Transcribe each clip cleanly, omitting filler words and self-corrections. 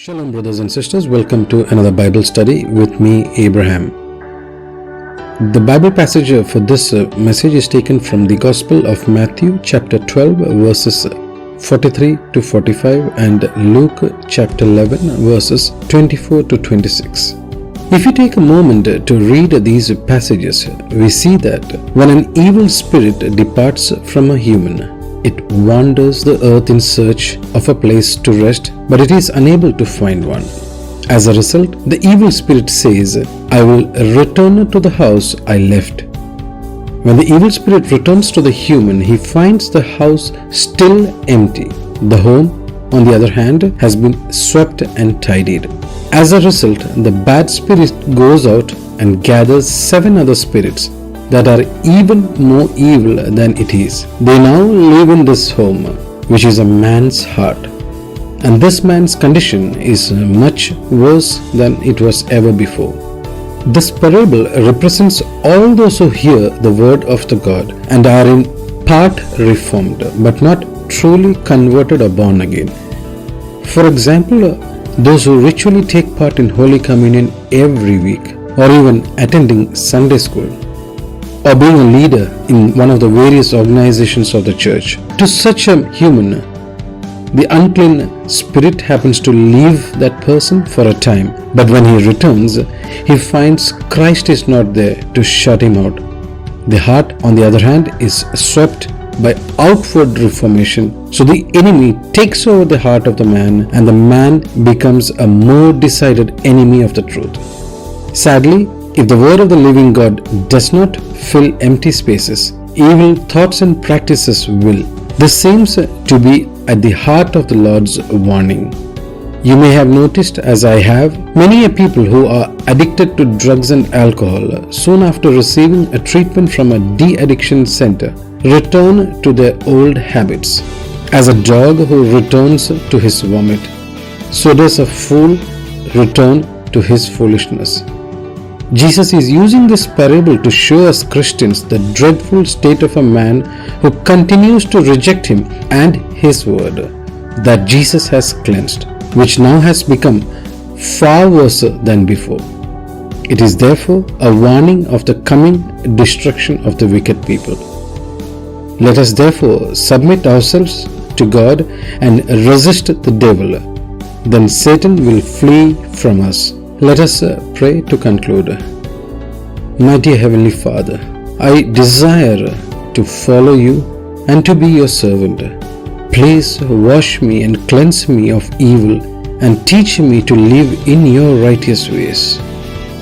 Shalom brothers and sisters, welcome to another Bible study with me, Abraham. The Bible passage for this message is taken from the Gospel of Mathew chapter 12 verses 43 to 45 and Luke chapter 11 verses 24 to 26. If you take a moment to read these passages, we see that when an evil spirit departs from a human, it wanders the earth in search of a place to rest, but it is unable to find one. As a result, the evil spirit says, "I will return to the house I left." When the evil spirit returns to the human, he finds the house still empty. The home, on the other hand, has been swept and tidied. As a result, the bad spirit goes out and gathers 7 other spirits that are even more evil than it is. They now live in this home, which is a man's heart. And this man's condition is much worse than it was ever before. This parable represents all those who hear the word of the God and are in part reformed, but not truly converted or born again. For example, those who ritually take part in Holy Communion every week, or even attending Sunday school, or being a leader in one of the various organizations of the church. To such a human, the unclean spirit happens to leave that person for a time, but when he returns, he finds Christ is not there to shut him out. The heart, on the other hand, is swept by outward reformation, so the enemy takes over the heart of the man, and the man becomes a more decided enemy of the truth. Sadly, if the word of the living God does not fill empty spaces, evil thoughts and practices will. This seems to be at the heart of the Lord's warning. You may have noticed, as I have, many people who are addicted to drugs and alcohol, soon after receiving a treatment from a de-addiction center, return to their old habits. As a dog who returns to his vomit, so does a fool return to his foolishness. Jesus is using this parable to show us Christians the dreadful state of a man who continues to reject him and his word that Jesus has cleansed, which now has become far worse than before. It is therefore a warning of the coming destruction of the wicked people. Let us therefore submit ourselves to God and resist the devil. Then Satan will flee from us. Let us pray to conclude. My dear Heavenly Father, I desire to follow you and to be your servant. Please wash me and cleanse me of evil and teach me to live in your righteous ways.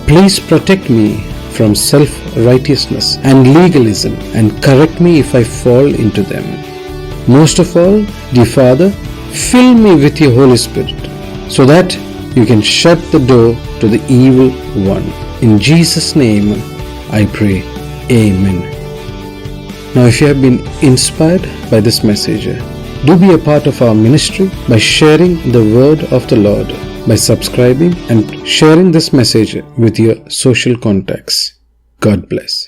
Please protect me from self-righteousness and legalism and correct me if I fall into them. Most of all, dear Father, fill me with your Holy Spirit so that you can shut the door to the evil one. In Jesus' name, I pray. Amen. Now, if you have been inspired by this message, do be a part of our ministry by sharing the word of the Lord, by subscribing and sharing this message with your social contacts. God bless.